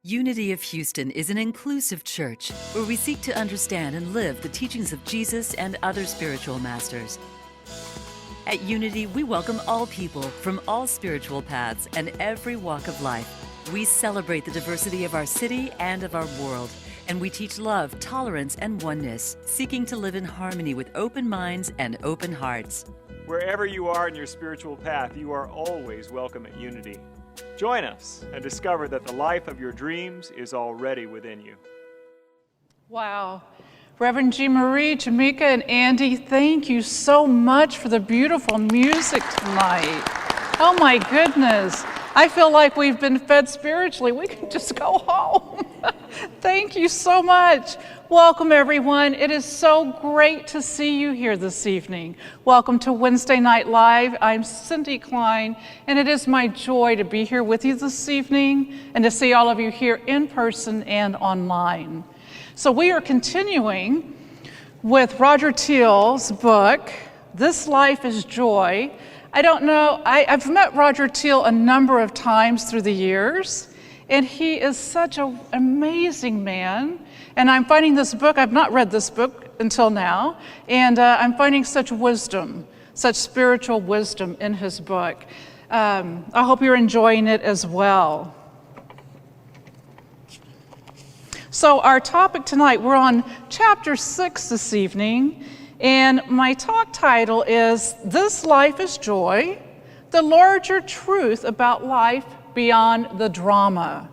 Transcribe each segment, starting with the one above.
Unity of Houston is an inclusive church where we seek to understand and live the teachings of Jesus and other spiritual masters. At Unity, we welcome all people from all spiritual paths and every walk of life. We celebrate the diversity of our city and of our world, and we teach love, tolerance, and oneness, seeking to live in harmony with open minds and open hearts. Wherever you are in your spiritual path, you are always welcome at Unity. Join us and discover that the life of your dreams is already within you. Wow. Reverend Jean Marie, Jamaica, and Andy, thank you so much for the beautiful music tonight. Oh my goodness. I feel like we've been fed spiritually. We can just go home. Thank you so much. Welcome, everyone. It is so great to see you here this evening. Welcome to Wednesday Night Live. I'm Cindy Cline, and it is my joy to be here with you this evening and to see all of you here in person and online. So we are continuing with Roger Teal's book, This Life is Joy. I don't know, I've met Roger Teal a number of times through the years, and he is such an amazing man. And I'm finding this book, I've not read this book until now, and I'm finding such wisdom, such spiritual wisdom in his book. I hope you're enjoying it as well. So our topic tonight, we're on chapter 6 this evening, and my talk title is This Life is Joy, the larger truth about life beyond the drama.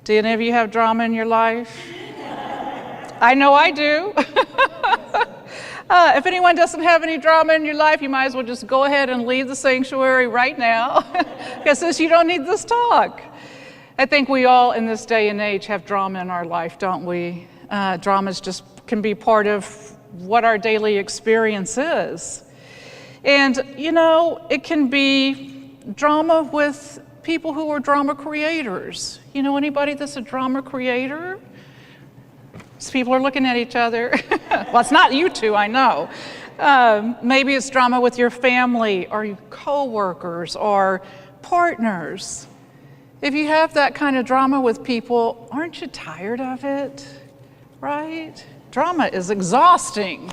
Do any of you have drama in your life? I know I do. If anyone doesn't have any drama in your life, you might as well just go ahead and leave the sanctuary right now, because you don't need this talk. I think we all in this day and age have drama in our life, don't we? Dramas just can be part of what our daily experience is. And, you know, it can be drama with people who are drama creators. You know anybody that's a drama creator? So people are looking at each other. Well, it's not you two, I know. Maybe it's drama with your family or your co-workers or partners. If you have that kind of drama with people, aren't you tired of it? Right? Drama is exhausting.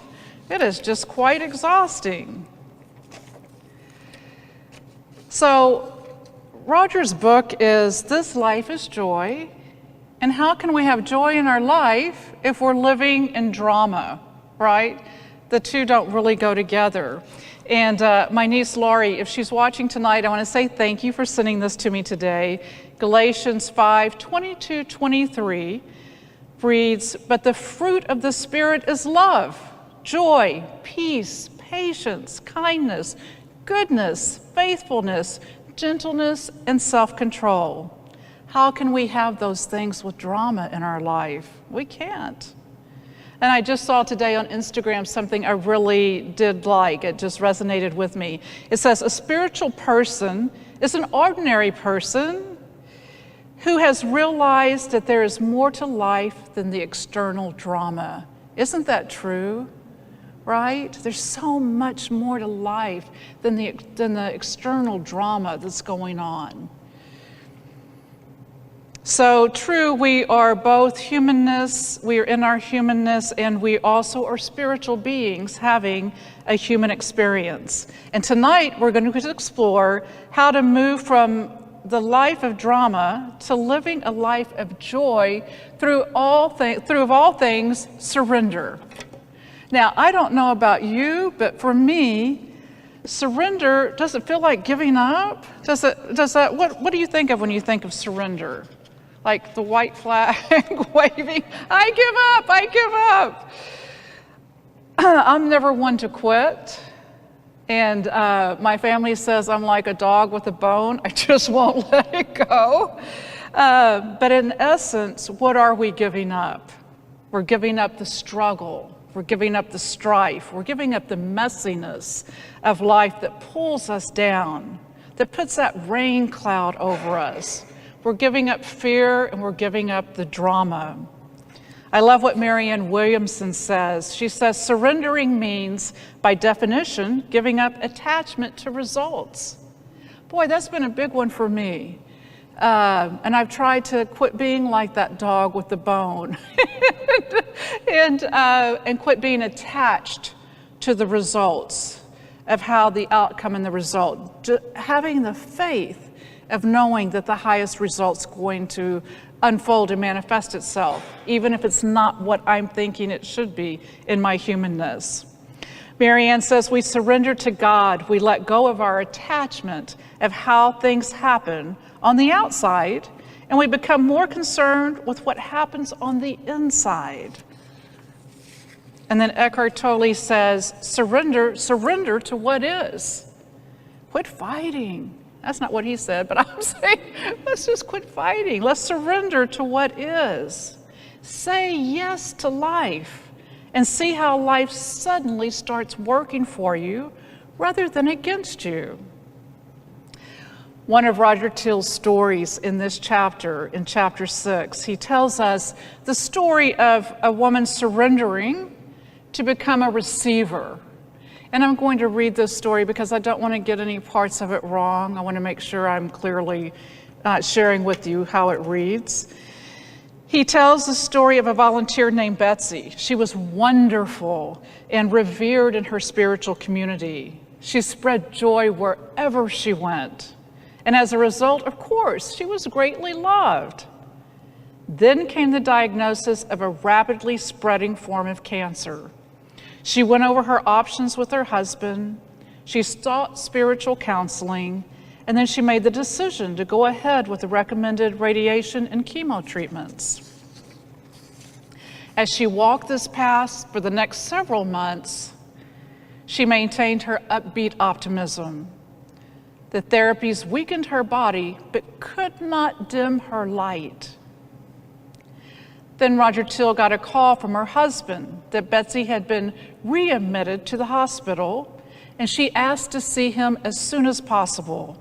It is just quite exhausting. So, Roger's book is This Life is Joy, and how can we have joy in our life if we're living in drama, right? The two don't really go together. And my niece Laurie, if she's watching tonight, I want to say thank you for sending this to me today. Galatians 5:22-23 reads, "But the fruit of the Spirit is love, joy, peace, patience, kindness, goodness, faithfulness, gentleness, and self-control." How can we have those things with drama in our life? We can't. And I just saw today on Instagram something I really did like. It just resonated with me. It says, a spiritual person is an ordinary person who has realized that there is more to life than the external drama. Isn't that true? Right? There's so much more to life than the external drama that's going on. So true, we are both humanness, we are in our humanness, and we also are spiritual beings having a human experience. And tonight we're going to explore how to move from the life of drama to living a life of joy through of all things, surrender. Now, I don't know about you, but for me, surrender, does it feel like giving up? What do you think of when you think of surrender? Like the white flag waving, I give up. I'm never one to quit. And my family says I'm like a dog with a bone. I just won't let it go. But in essence, what are we giving up? We're giving up the struggle. We're giving up the strife. We're giving up the messiness of life that pulls us down, that puts that rain cloud over us. We're giving up fear, and we're giving up the drama. I love what Marianne Williamson says. She says, surrendering means, by definition, giving up attachment to results. Boy, that's been a big one for me. And I've tried to quit being like that dog with the bone and quit being attached to the results of how the outcome and the result. Having the faith of knowing that the highest result's going to unfold and manifest itself, even if it's not what I'm thinking it should be in my humanness. Marianne says we surrender to God. We let go of our attachment of how things happen on the outside, and we become more concerned with what happens on the inside. And then Eckhart Tolle says, surrender to what is. Quit fighting. That's not what he said, but I'm saying, let's just quit fighting. Let's surrender to what is. Say yes to life and see how life suddenly starts working for you rather than against you. One of Roger Till's stories in this chapter, in chapter 6, he tells us the story of a woman surrendering to become a receiver. And I'm going to read this story because I don't want to get any parts of it wrong. I want to make sure I'm clearly sharing with you how it reads. He tells the story of a volunteer named Betsy. She was wonderful and revered in her spiritual community. She spread joy wherever she went. And as a result, of course, she was greatly loved. Then came the diagnosis of a rapidly spreading form of cancer. She went over her options with her husband. She sought spiritual counseling, and then she made the decision to go ahead with the recommended radiation and chemo treatments. As she walked this path for the next several months, she maintained her upbeat optimism. The therapies weakened her body, but could not dim her light. Then Roger Till got a call from her husband that Betsy had been readmitted to the hospital, and she asked to see him as soon as possible.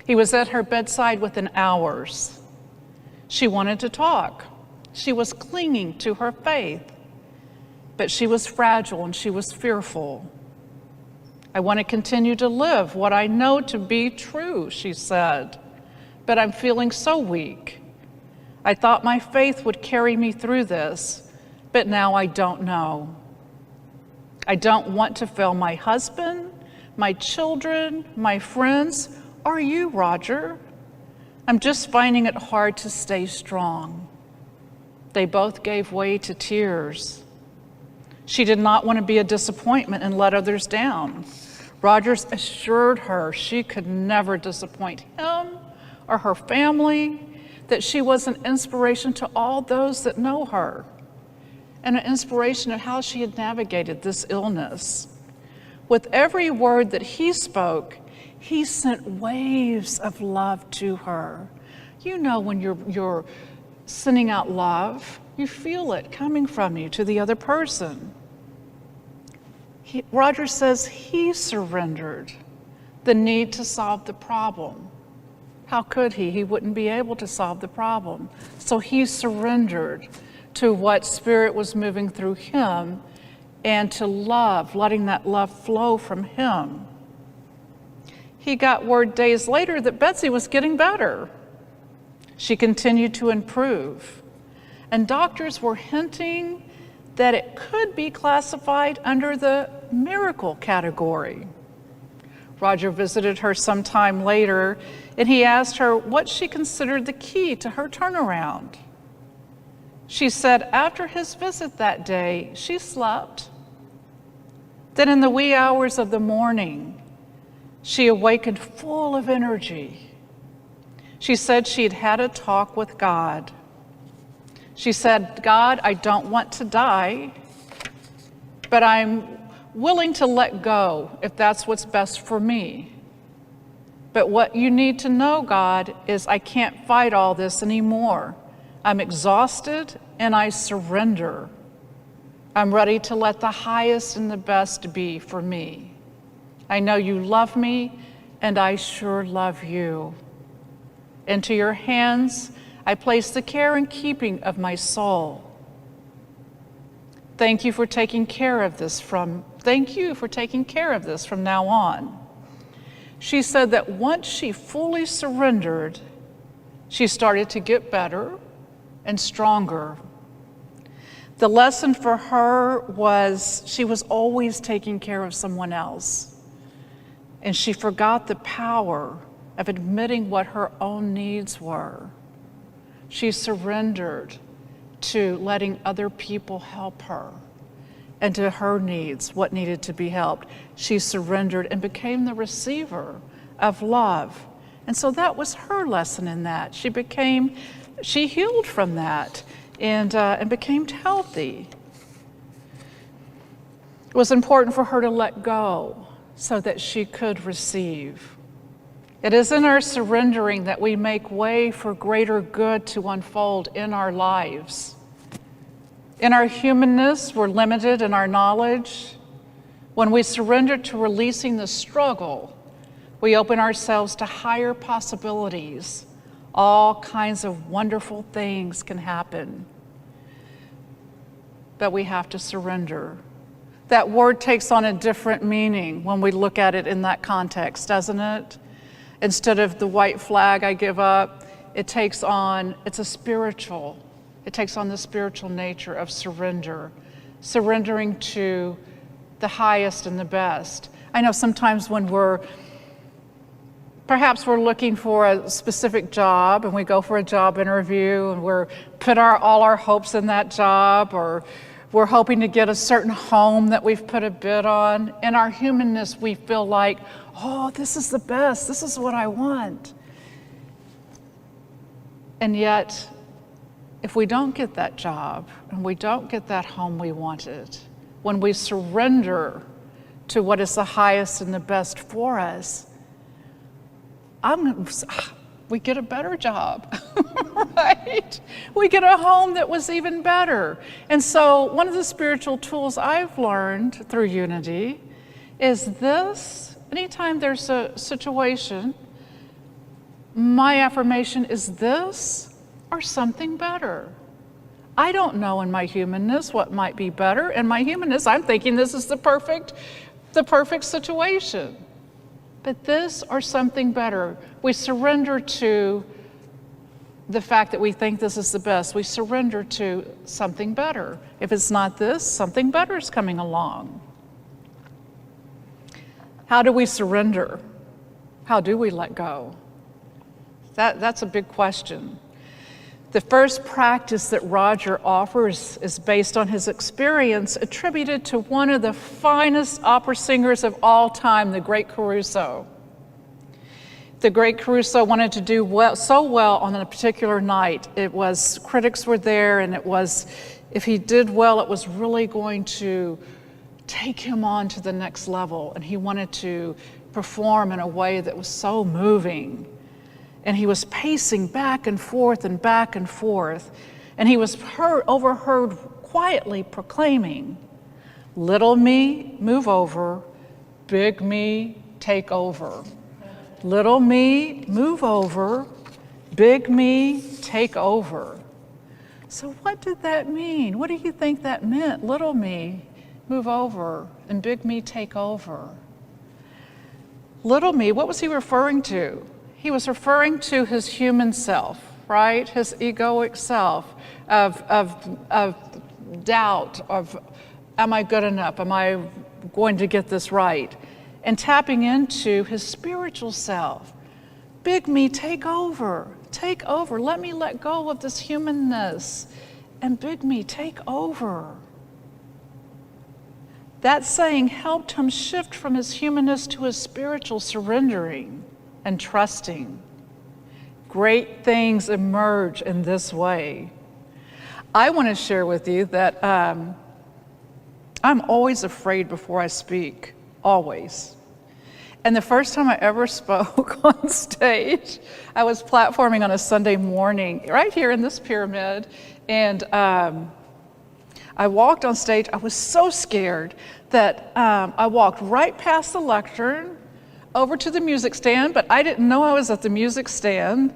He was at her bedside within hours. She wanted to talk. She was clinging to her faith, but she was fragile and she was fearful. I want to continue to live what I know to be true, she said, but I'm feeling so weak. I thought my faith would carry me through this, but now I don't know. I don't want to fail my husband, my children, my friends, or you, Roger. I'm just finding it hard to stay strong. They both gave way to tears. She did not want to be a disappointment and let others down. Rogers assured her she could never disappoint him or her family, that she was an inspiration to all those that know her, and an inspiration of how she had navigated this illness. With every word that he spoke, he sent waves of love to her. You know, when you're sending out love, you feel it coming from you to the other person. Roger says he surrendered the need to solve the problem. How could he? He wouldn't be able to solve the problem. So he surrendered to what Spirit was moving through him and to love, letting that love flow from him. He got word days later that Betsy was getting better. She continued to improve. And doctors were hinting that it could be classified under the miracle category. Roger visited her sometime later, and he asked her what she considered the key to her turnaround. She said after his visit that day, she slept. Then in the wee hours of the morning, she awakened full of energy. She said she'd had a talk with God. She said, God, I don't want to die, but I'm willing to let go if that's what's best for me. But what you need to know, God, is I can't fight all this anymore. I'm exhausted and I surrender. I'm ready to let the highest and the best be for me. I know you love me and I sure love you. Into your hands, I place the care and keeping of my soul. Thank you for taking care of this from now on. She said that once she fully surrendered, She started to get better and stronger. The lesson for her was she was always taking care of someone else. And she forgot the power of admitting what her own needs were. She surrendered to letting other people help her and to her needs, what needed to be helped. She surrendered and became the receiver of love. And so that was her lesson in that. She healed from that and became healthy. It was important for her to let go so that she could receive. It is in our surrendering that we make way for greater good to unfold in our lives. In our humanness, we're limited in our knowledge. When we surrender to releasing the struggle, we open ourselves to higher possibilities. All kinds of wonderful things can happen. But we have to surrender. That word takes on a different meaning when we look at it in that context, doesn't it? Instead of the white flag, I give up, it takes on the spiritual nature of surrender, surrendering to the highest and the best. I know sometimes when perhaps we're looking for a specific job and we go for a job interview and we're put all our hopes in that job, or we're hoping to get a certain home that we've put a bid on. In our humanness, we feel like, oh, this is the best, this is what I want. And yet, if we don't get that job and we don't get that home we wanted, when we surrender to what is the highest and the best for us, we get a better job, right? We get a home that was even better. And so one of the spiritual tools I've learned through Unity is this: anytime there's a situation, my affirmation is this or something better. I don't know in my humanness what might be better. In my humanness, I'm thinking this is the perfect situation. But this or something better. We surrender to the fact that we think this is the best. We surrender to something better. If it's not this, something better is coming along. How do we surrender? How do we let go? That's a big question. The first practice that Roger offers is based on his experience attributed to one of the finest opera singers of all time, the great Caruso. The great Caruso wanted to do so well on a particular night. Critics were there, and if he did well, it was really going to take him on to the next level. And he wanted to perform in a way that was so moving. And he was pacing back and forth and back and forth. And he was overheard quietly proclaiming, "Little me, move over. Big me, take over. Little me, move over. Big me, take over." So what did that mean? What do you think that meant? Little me, move over, and big me, take over. Little me, what was he referring to? He was referring to his human self, right? His egoic self of doubt, of am I good enough? Am I going to get this right? And tapping into his spiritual self. Big me, take over, take over. Let me let go of this humanness. And big me, take over. That saying helped him shift from his humanness to his spiritual surrendering and trusting. Great things emerge in this way. I want to share with you that I'm always afraid before I speak, always. And the first time I ever spoke on stage, I was platforming on a Sunday morning right here in this pyramid, and I walked on stage. I was so scared that I walked right past the lectern over to the music stand, but I didn't know I was at the music stand.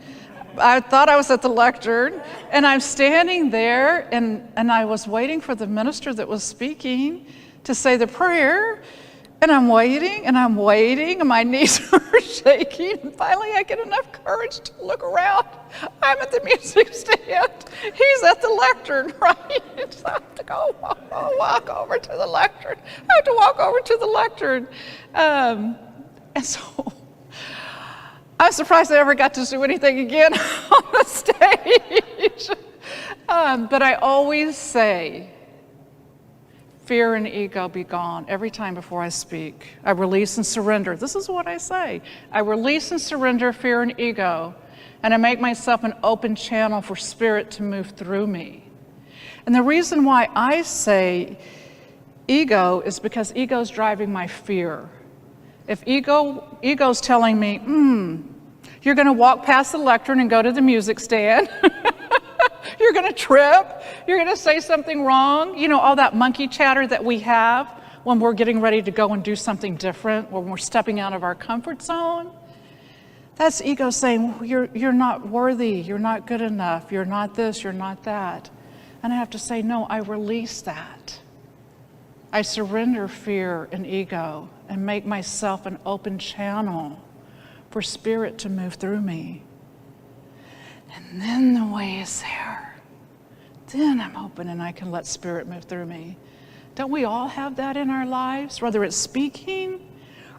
I thought I was at the lectern, and I'm standing there, and I was waiting for the minister that was speaking to say the prayer, And I'm waiting, and my knees are shaking, and finally I get enough courage to look around. I'm at the music stand. He's at the lectern, right? So I have to go walk over to the lectern. And so I'm surprised I ever got to do anything again on the stage. But I always say, fear and ego be gone every time before I speak. I release and surrender. This is what I say. I release and surrender fear and ego, and I make myself an open channel for spirit to move through me. And the reason why I say ego is because ego's driving my fear. If ego's telling me, you're going to walk past the lectern and go to the music stand. You're going to trip. You're going to say something wrong. You know, all that monkey chatter that we have when we're getting ready to go and do something different, when we're stepping out of our comfort zone. That's ego saying, you're not worthy. You're not good enough. You're not this. You're not that. And I have to say, no, I release that. I surrender fear and ego and make myself an open channel for spirit to move through me. And then the way is there. Then I'm open and I can let spirit move through me. Don't we all have that in our lives? Whether it's speaking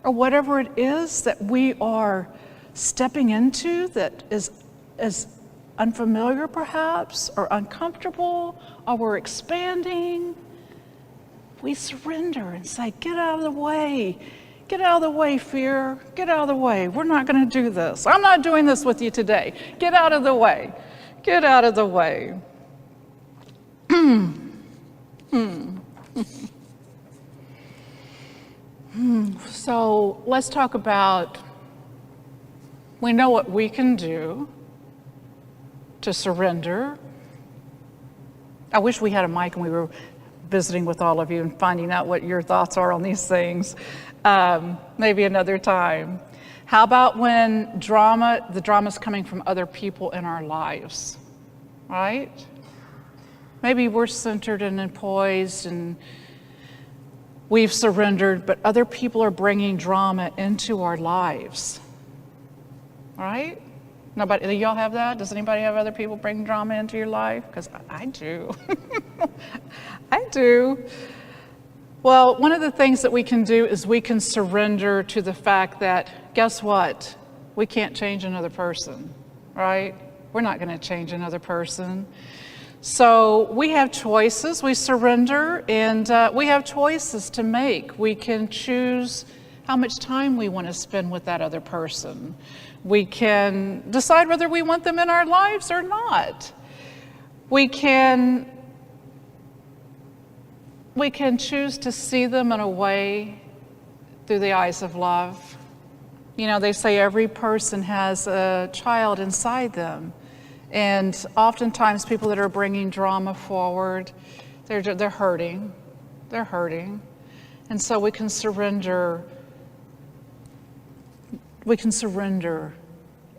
or whatever it is that we are stepping into that is unfamiliar perhaps, or uncomfortable, or we're expanding. We surrender and say, get out of the way. Get out of the way, fear. Get out of the way. We're not going to do this. I'm not doing this with you today. Get out of the way. Get out of the way. So let's talk about, we know what we can do to surrender. I wish we had a mic and we were visiting with all of you and finding out what your thoughts are on these things. Maybe another time. How about when the drama's coming from other people in our lives, right? Maybe we're centered and poised and we've surrendered, but other people are bringing drama into our lives, right? Nobody, do y'all have that? Does anybody have other people bring drama into your life? Because I do. I do. Well, one of the things that we can do is we can surrender to the fact that, guess what? We can't change another person, right? We're not going to change another person. So we have choices. We surrender, and we have choices to make. We can choose how much time we want to spend with that other person. We can decide whether we want them in our lives or not. We can choose to see them in a way through the eyes of love. You know, they say every person has a child inside them. And oftentimes people that are bringing drama forward, they're hurting. They're hurting. And so we can surrender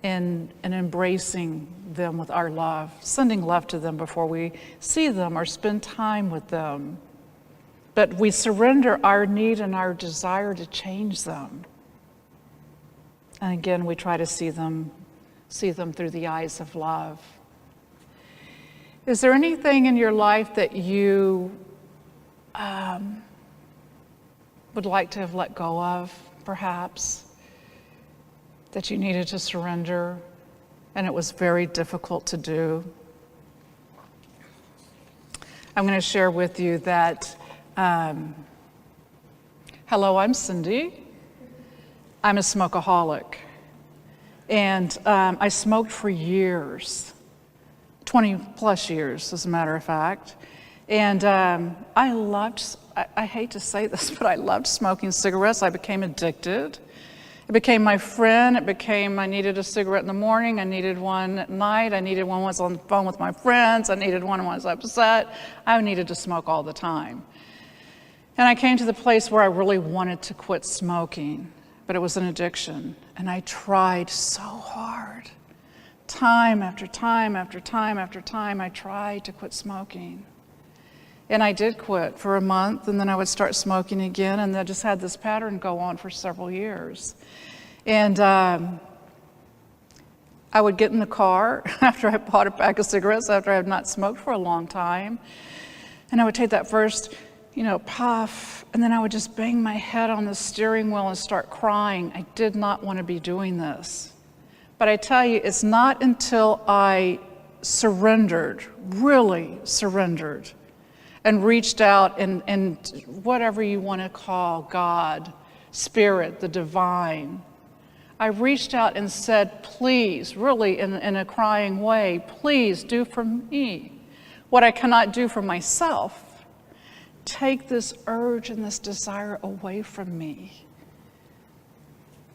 in embracing them with our love, sending love to them before we see them or spend time with them. But we surrender our need and our desire to change them. And again, we try to see them through the eyes of love. Is there anything in your life that you would like to have let go of, perhaps, that you needed to surrender, and it was very difficult to do? I'm going to share with you that, hello, I'm Cindy. I'm a smokeaholic. And I smoked for years, 20 plus years, as a matter of fact. And I hate to say this, but I loved smoking cigarettes. I became addicted. It became my friend. I needed a cigarette in the morning. I needed one at night. I needed one when I was on the phone with my friends. I needed one when I was upset. I needed to smoke all the time. And I came to the place where I really wanted to quit smoking, but it was an addiction. And I tried so hard. Time after time after time after time, I tried to quit smoking. And I did quit for a month, and then I would start smoking again, and I just had this pattern go on for several years. And I would get in the car after I bought a pack of cigarettes, after I had not smoked for a long time, and I would take that first, puff, and then I would just bang my head on the steering wheel and start crying. I did not want to be doing this. But I tell you, it's not until I surrendered, really surrendered, and reached out and whatever you want to call God, Spirit, the divine. I reached out and said, please, really in a crying way, please do for me what I cannot do for myself. Take this urge and this desire away from me.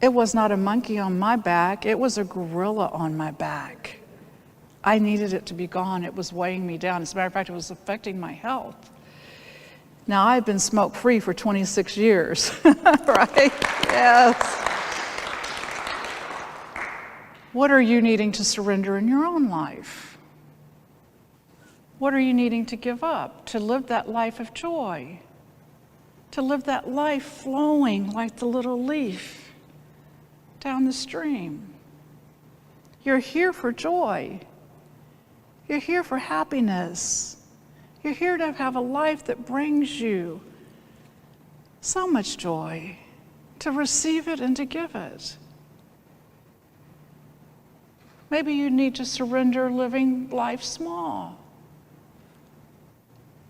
It was not a monkey on my back, it was a gorilla on my back. I needed it to be gone. It was weighing me down. As a matter of fact, it was affecting my health. Now, I've been smoke-free for 26 years, right? Yes. What are you needing to surrender in your own life? What are you needing to give up to live that life of joy? To live that life flowing like the little leaf down the stream. You're here for joy. You're here for happiness. You're here to have a life that brings you so much joy, to receive it and to give it. Maybe you need to surrender living life small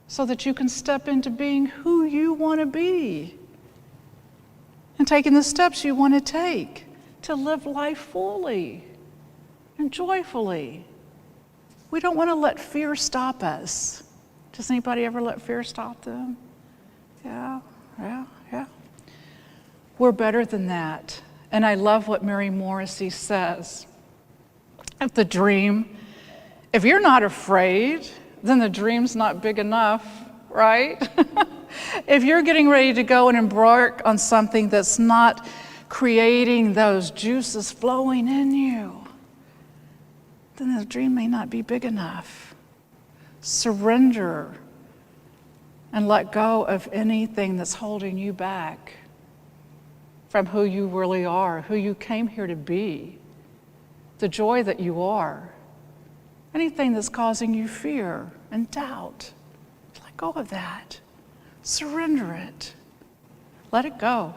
so that you can step into being who you want to be and taking the steps you want to take to live life fully and joyfully. We don't want to let fear stop us. Does anybody ever let fear stop them? Yeah. We're better than that. And I love what Mary Morrissey says. If you're not afraid, then the dream's not big enough, right? If you're getting ready to go and embark on something that's not creating those juices flowing in you, then the dream may not be big enough. Surrender and let go of anything that's holding you back from who you really are, who you came here to be, the joy that you are. Anything that's causing you fear and doubt, let go of that. Surrender it. Let it go.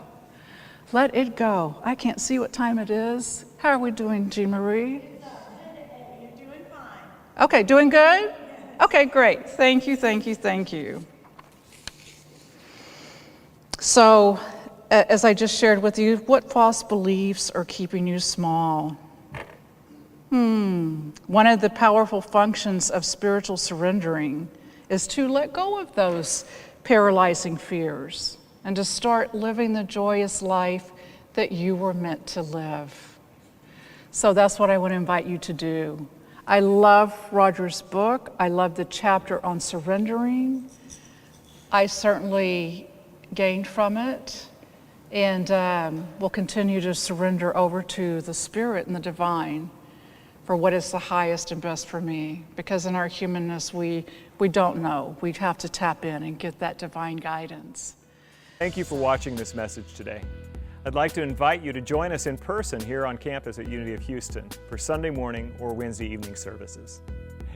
Let it go. I can't see what time it is. How are we doing, Jean Marie? Okay, doing good? Okay, great. Thank you. So, as I just shared with you, what false beliefs are keeping you small? One of the powerful functions of spiritual surrendering is to let go of those paralyzing fears and to start living the joyous life that you were meant to live. So that's what I want to invite you to do. I love Roger's book. I love the chapter on surrendering. I certainly gained from it, and will continue to surrender over to the Spirit and the divine for what is the highest and best for me. Because in our humanness, we don't know. We have to tap in and get that divine guidance. Thank you for watching this message today. I'd like to invite you to join us in person here on campus at Unity of Houston for Sunday morning or Wednesday evening services.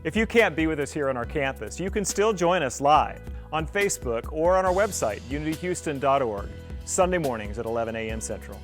If you can't be with us here on our campus, you can still join us live on Facebook or on our website, unityhouston.org, Sunday mornings at 11 a.m. Central.